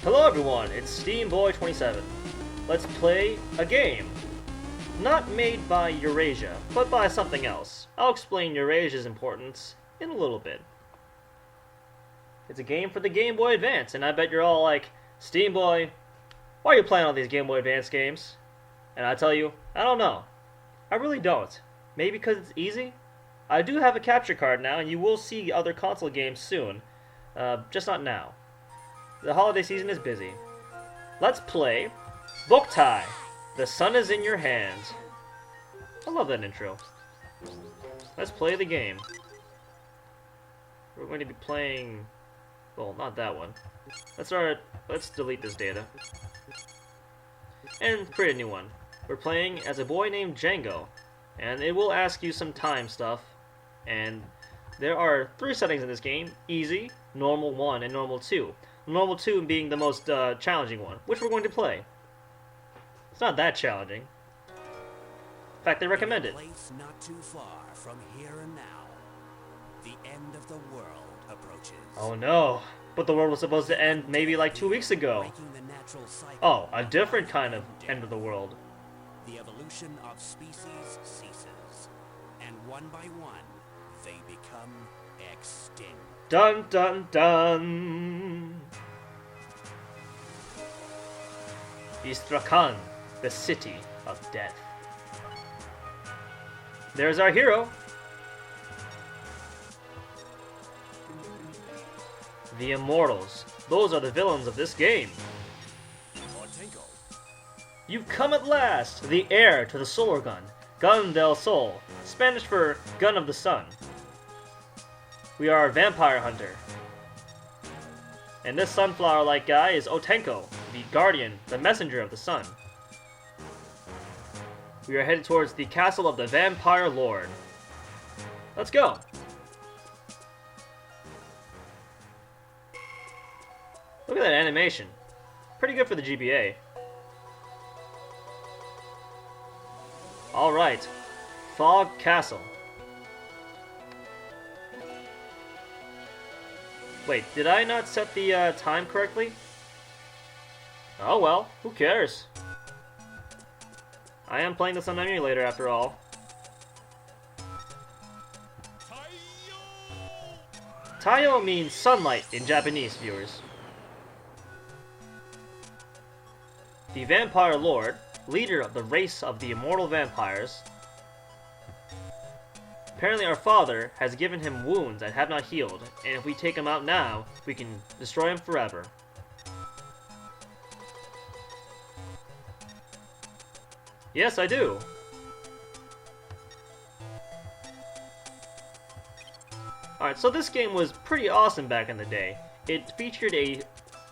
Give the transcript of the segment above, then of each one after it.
Hello everyone, it's SteamBoy27. Let's play a game. Not made by Eurasia, but by something else. I'll explain Eurasia's importance in a little bit. It's a game for the Game Boy Advance, and I bet you're all like, SteamBoy, why are you playing all these Game Boy Advance games? And I tell you, I don't know. I really don't. Maybe because it's easy? I do have a capture card now, and you will see other console games soon. Just not now. The holiday season is busy. Let's play Boktai. The sun is in your hands. I love that intro. Let's play the game. We're going to be playing... well, not that one. Let's delete this data. And create a new one. We're playing as a boy named Django. And it will ask you some time stuff. And there are 3 settings in this game. Easy, Normal 1, and Normal 2. Normal 2 being the most challenging one, which we're going to play. It's not that challenging. In fact, they recommend it. Place not too far from here and now. The end of the world approaches. Oh no! But the world was supposed to end maybe like 2 weeks ago. Oh, a different kind of end of the world. The evolution of species ceases, and one by one, they become extinct. Dun dun dun! Istrakhan, the city of death. There's our hero. The Immortals. Those are the villains of this game. You've come at last, the heir to the solar gun. Gun del Sol, Spanish for gun of the sun. We are a vampire hunter. And this sunflower-like guy is Otenko, the guardian, the messenger of the sun. We are headed towards the castle of the Vampire Lord. Let's go! Look at that animation. Pretty good for the GBA. Alright. Fog Castle. Wait, did I not set the time correctly? Oh well, who cares? I am playing this on Emulator after all. Taiyo means sunlight in Japanese, viewers. The Vampire Lord, leader of the race of the immortal vampires. Apparently our father has given him wounds that have not healed, and if we take him out now, we can destroy him forever. Yes, I do. Alright, so this game was pretty awesome back in the day. It featured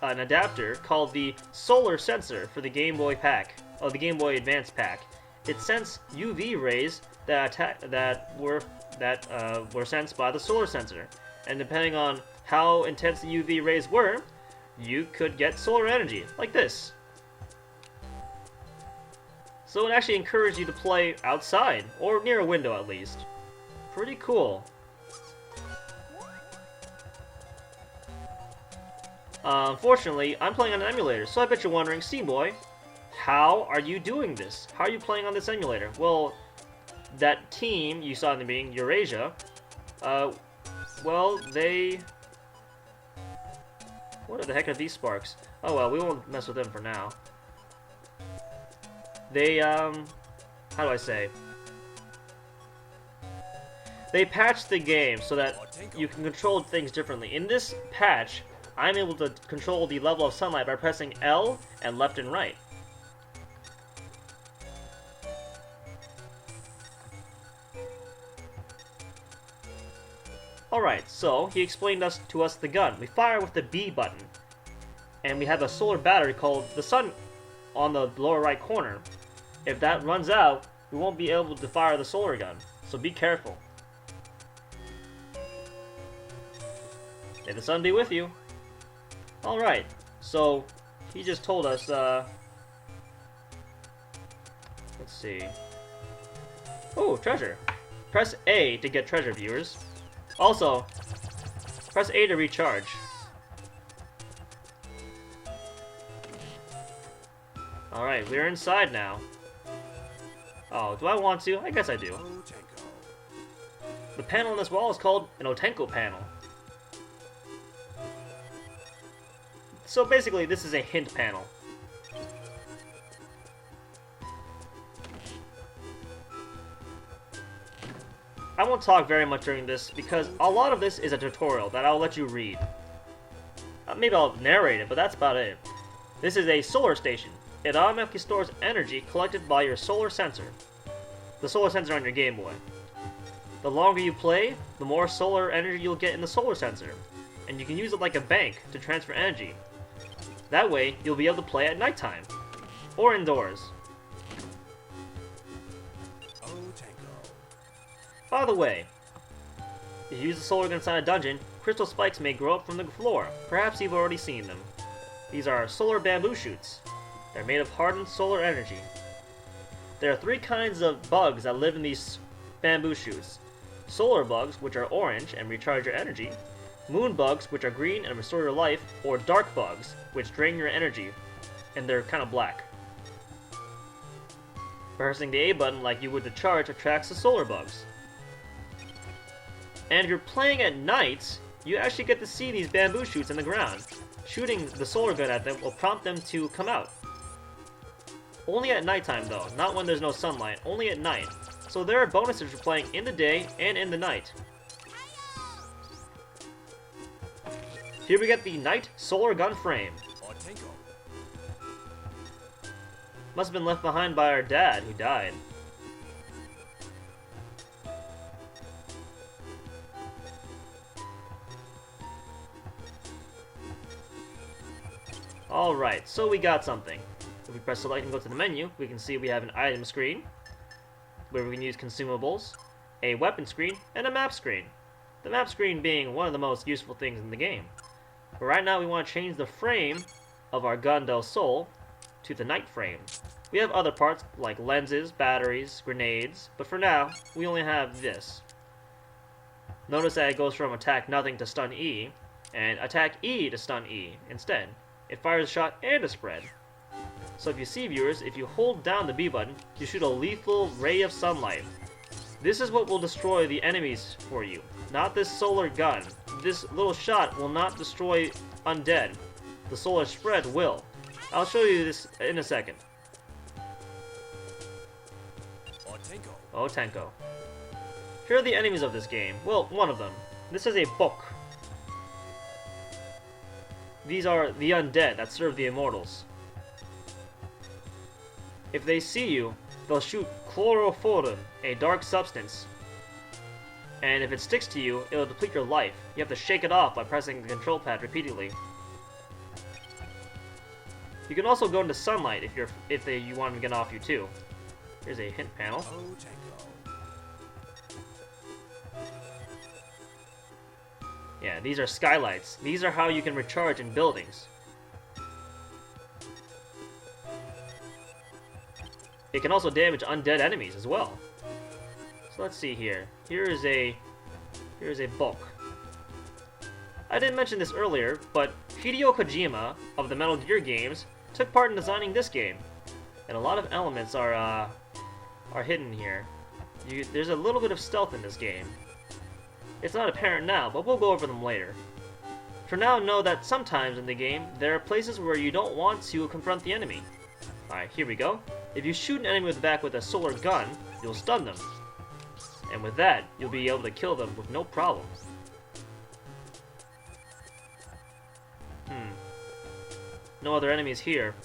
an adapter called the Solar Sensor for the Game Boy pack, or the Game Boy Advance pack. It sensed UV rays that were sensed by the solar sensor, and depending on how intense the UV rays were, you could get solar energy, like this. So it actually encouraged you to play outside, or near a window at least. Pretty cool. Unfortunately, I'm playing on an emulator, so I bet you're wondering, SteamBoy, how are you doing this? How are you playing on this emulator? Well, that team you saw in the beginning, Eurasia, well, they... what the heck are these sparks? Oh well, we won't mess with them for now. They, how do I say? They patched the game so that you can control things differently. In this patch, I'm able to control the level of sunlight by pressing L and left and right. Alright, so he explained to us the gun. We fire with the B button. And we have a solar battery called the sun on the lower right corner. If that runs out, we won't be able to fire the solar gun. So be careful. May the sun be with you. Alright, so he just told us, let's see. Oh, treasure. Press A to get treasure, viewers. Also, press A to recharge. Alright, we're inside now. Oh, do I want to? I guess I do. Otenko. The panel on this wall is called an Otenko panel. So basically, this is a hint panel. I won't talk very much during this because a lot of this is a tutorial that I'll let you read. Maybe I'll narrate it, but that's about it. This is a solar station. It automatically stores energy collected by your solar sensor. The solar sensor on your Game Boy. The longer you play, the more solar energy you'll get in the solar sensor. And you can use it like a bank to transfer energy. That way, you'll be able to play at nighttime. Or indoors. Otenko. By the way, if you use the solar gun inside a dungeon, crystal spikes may grow up from the floor. Perhaps you've already seen them. These are solar bamboo shoots. They're made of hardened solar energy. There are 3 kinds of bugs that live in these bamboo shoots. Solar bugs, which are orange and recharge your energy. Moon bugs, which are green and restore your life. Or dark bugs, which drain your energy. And they're kind of black. Pressing the A button like you would to charge attracts the solar bugs. And if you're playing at night, you actually get to see these bamboo shoots in the ground. Shooting the solar gun at them will prompt them to come out. Only at nighttime though, not when there's no sunlight, only at night. So there are bonuses for playing in the day and in the night. Here we get the Night Solar Gun Frame. Otenko. Must have been left behind by our dad, who died. Alright, so we got something. If we press select and go to the menu, we can see we have an item screen, where we can use consumables, a weapon screen, and a map screen. The map screen being one of the most useful things in the game. But right now we want to change the frame of our Gun del Sol to the night frame. We have other parts like lenses, batteries, grenades, but for now, we only have this. Notice that it goes from attack nothing to stun E, and attack E to stun E instead. It fires a shot and a spread. So if you see, viewers, if you hold down the B button, you shoot a lethal ray of sunlight. This is what will destroy the enemies for you, not this solar gun. This little shot will not destroy undead. The solar spread will. I'll show you this in a second. Otenko. Otenko. Here are the enemies of this game. Well, one of them. This is a Bok. These are the undead that serve the Immortals. If they see you, they'll shoot chloroform, a dark substance. And if it sticks to you, it'll deplete your life. You have to shake it off by pressing the control pad repeatedly. You can also go into sunlight if you want them to get off you too. Here's a hint panel. Otenko. Yeah, these are skylights. These are how you can recharge in buildings. It can also damage undead enemies as well. So let's see here. Here is a Bok. I didn't mention this earlier, but Hideo Kojima of the Metal Gear games took part in designing this game, and a lot of elements are hidden here. There's a little bit of stealth in this game. It's not apparent now, but we'll go over them later. For now, know that sometimes in the game, there are places where you don't want to confront the enemy. Alright, here we go. If you shoot an enemy with the back with a solar gun, you'll stun them. And with that, you'll be able to kill them with no problem. No other enemies here.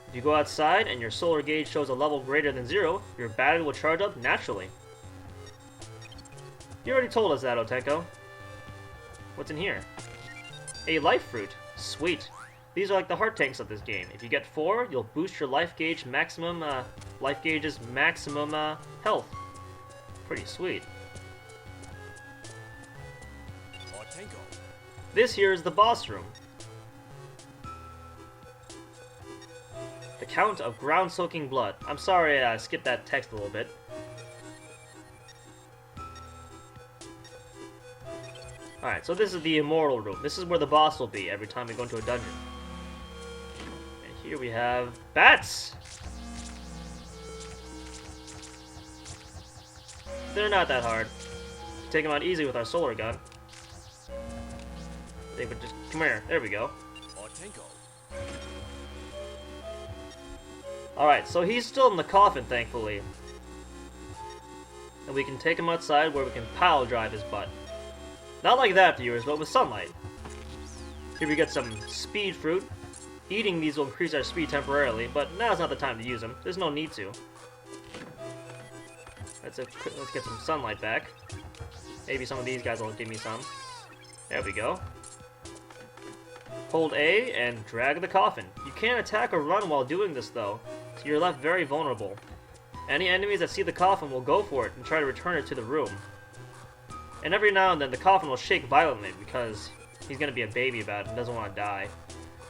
If you go outside and your solar gauge shows a level greater than 0, your battery will charge up naturally. You already told us that, Otenko. What's in here? A life fruit. Sweet. These are like the heart tanks of this game. If you get 4, you'll boost your life gauge's maximum health. Pretty sweet. This here is the boss room. The Count of Ground-Soaking Blood. I'm sorry I skipped that text a little bit. Alright, so this is the Immortal room. This is where the boss will be every time we go into a dungeon. And here we have bats! They're not that hard. Take them out easy with our solar gun. They would just come here. There we go. Alright, so he's still in the coffin, thankfully. And we can take him outside where we can pile drive his butt. Not like that, viewers, but with sunlight. Here we get some speed fruit. Eating these will increase our speed temporarily, but now's not the time to use them. There's no need to. Let's get some sunlight back. Maybe some of these guys will give me some. There we go. Hold A and drag the coffin. You can't attack or run while doing this though, so you're left very vulnerable. Any enemies that see the coffin will go for it and try to return it to the room. And every now and then the coffin will shake violently because he's gonna be a baby about it and doesn't want to die.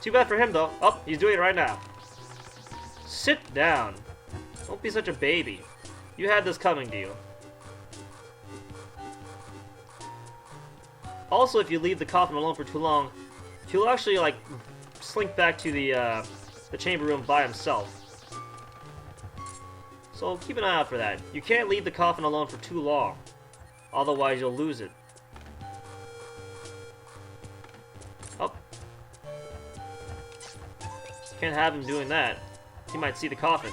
Too bad for him though. Oh, he's doing it right now. Sit down. Don't be such a baby. You had this coming to you. Also, if you leave the coffin alone for too long, he'll actually like slink back to the chamber room by himself. So keep an eye out for that. You can't leave the coffin alone for too long, otherwise you'll lose it. Oh. Can't have him doing that. He might see the coffin.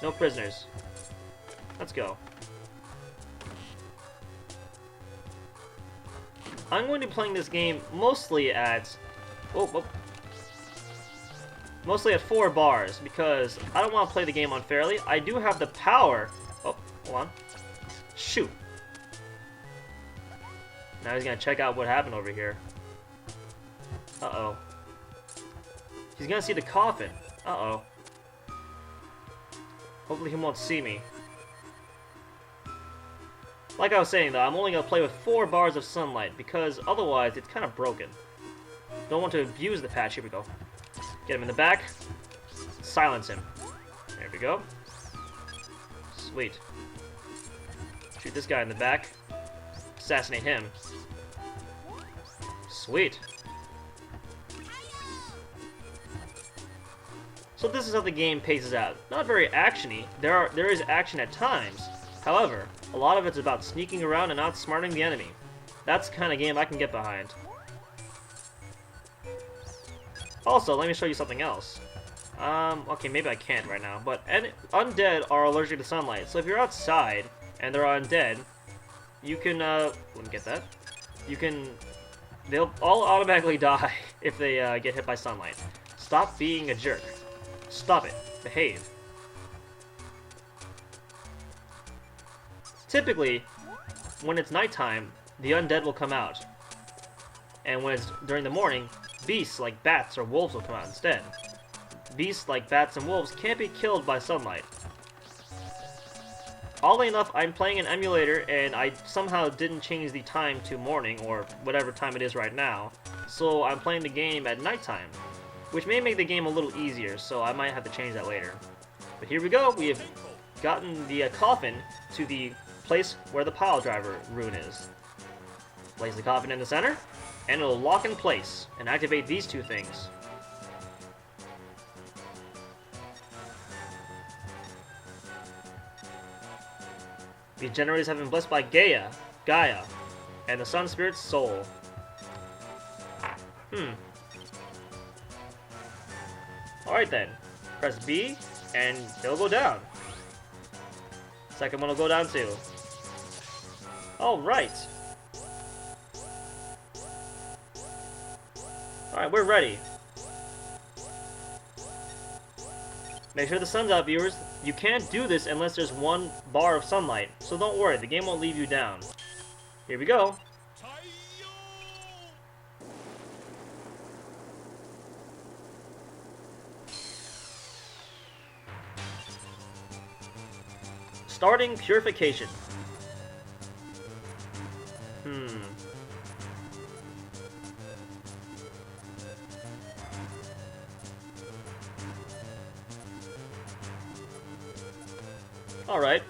No prisoners. Let's go. I'm going to be playing this game mostly at... mostly at 4 bars, because I don't want to play the game unfairly. I do have the power... Oh, hold on. Shoot. Now he's going to check out what happened over here. Uh-oh. He's going to see the coffin. Uh-oh. Hopefully he won't see me. Like I was saying though, I'm only going to play with 4 bars of sunlight, because otherwise it's kind of broken. Don't want to abuse the patch. Here we go. Get him in the back. Silence him. There we go. Sweet. Shoot this guy in the back. Assassinate him. Sweet. So this is how the game paces out. Not very actiony. There is action at times. However, a lot of it's about sneaking around and outsmarting the enemy. That's the kind of game I can get behind. Also, let me show you something else. Okay, maybe I can't right now, but undead are allergic to sunlight. So if you're outside and they're undead, you can, let me get that. They'll all automatically die if they get hit by sunlight. Stop being a jerk. Stop it. Behave. Typically, when it's nighttime, the undead will come out. And when it's during the morning, beasts like bats or wolves will come out instead. Beasts like bats and wolves can't be killed by sunlight. Oddly enough, I'm playing an emulator and I somehow didn't change the time to morning or whatever time it is right now. So I'm playing the game at nighttime, which may make the game a little easier, so I might have to change that later. But here we go, we have gotten the coffin to the place where the pile driver rune is. Place the coffin in the center, and it'll lock in place and activate these 2 things. These generators have been blessed by Gaia, and the Sun Spirit's soul. Alright then. Press B, and it'll go down. Second one will go down too. Alright. Alright, we're ready. Make sure the sun's out, viewers. You can't do this unless there's 1 bar of sunlight, so don't worry, the game won't leave you down. Here we go. Starting purification. Alright.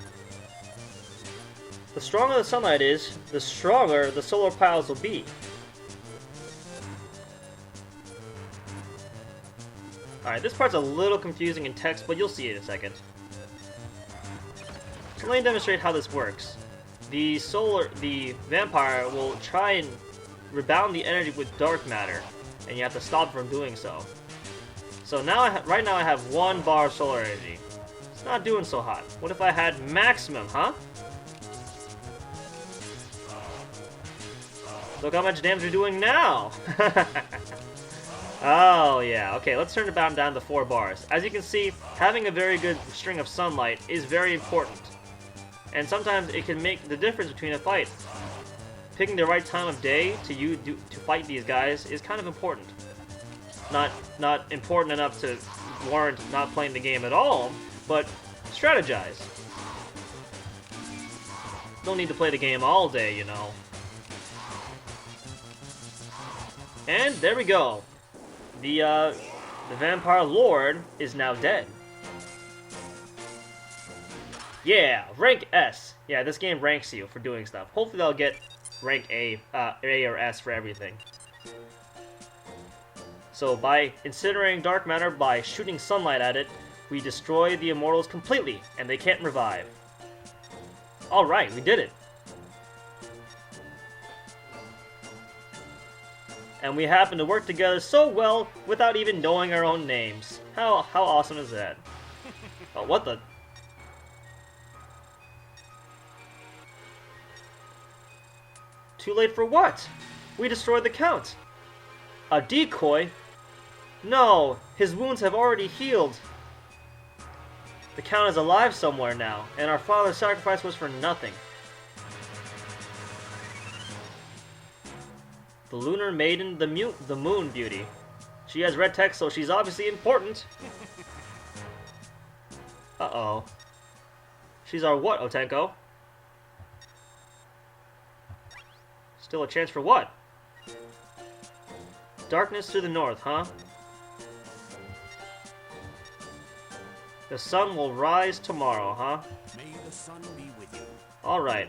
The stronger the sunlight is, the stronger the solar piles will be. Alright, this part's a little confusing in text, but you'll see it in a second. So let me demonstrate how this works. The vampire will try and rebound the energy with dark matter, and you have to stop from doing so. So now, right now I have 1 bar of solar energy. It's not doing so hot. What if I had maximum, huh? Look how much damage we're doing now! Oh yeah, okay, let's turn it down to 4 bars. As you can see, having a very good string of sunlight is very important. And sometimes it can make the difference between a fight. Picking the right time of day to fight these guys is kind of important. Not important enough to warrant not playing the game at all, but strategize. Don't need to play the game all day, you know. And there we go. The Vampire Lord is now dead. Yeah, rank S. Yeah, this game ranks you for doing stuff. Hopefully they'll get rank A or S for everything. So by incinerating dark matter, by shooting sunlight at it, we destroy the Immortals completely, and they can't revive. Alright, we did it. And we happen to work together so well without even knowing our own names. How awesome is that? Oh, what the? Too late for what? We destroyed the Count. A decoy? No, his wounds have already healed. The Count is alive somewhere now, and our father's sacrifice was for nothing. The Lunar Maiden, the Moon Beauty. She has red text, so she's obviously important. Uh-oh. She's our what, Otenko? Still a chance for what? Darkness to the north, huh? The sun will rise tomorrow, huh? May the sun be with you. Alright.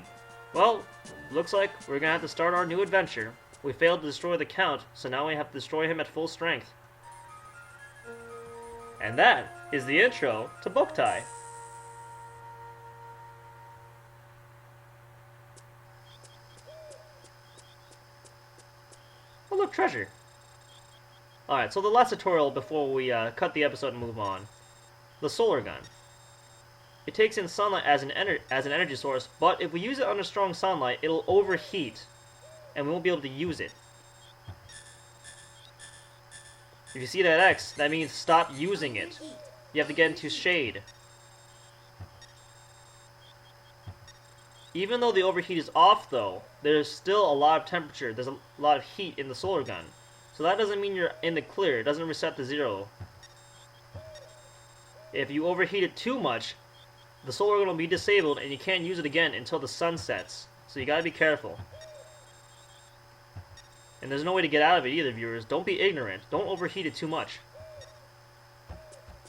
Well, looks like we're gonna have to start our new adventure. We failed to destroy the Count, so now we have to destroy him at full strength. And that is the intro to Boktai. Oh look, treasure! Alright, so the last tutorial before we cut the episode and move on. The solar gun. It takes in sunlight as an energy source, but if we use it under strong sunlight, it'll overheat, and we won't be able to use it. If you see that X, that means stop using it. You have to get into shade. Even though the overheat is off though, there's still a lot of temperature, there's a lot of heat in the solar gun. So that doesn't mean you're in the clear, it doesn't reset to 0. If you overheat it too much, the solar gun will be disabled and you can't use it again until the sun sets. So you gotta be careful. And there's no way to get out of it either, viewers. Don't be ignorant. Don't overheat it too much.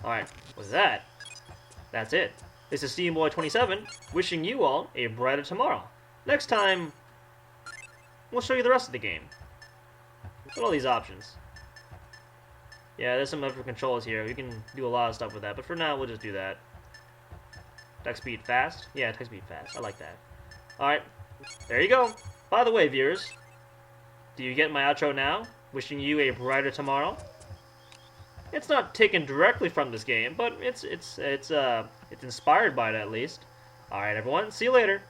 Alright, with that, that's it. This is SteamBoy27, wishing you all a brighter tomorrow. Next time, we'll show you the rest of the game. Look at all these options. Yeah, there's some other controls here. We can do a lot of stuff with that, but for now, we'll just do that. Attack speed fast? Yeah, attack speed fast. I like that. Alright, there you go. By the way, viewers, do you get my outro now? Wishing you a brighter tomorrow. It's not taken directly from this game, but it's inspired by it at least. All right, everyone. See you later.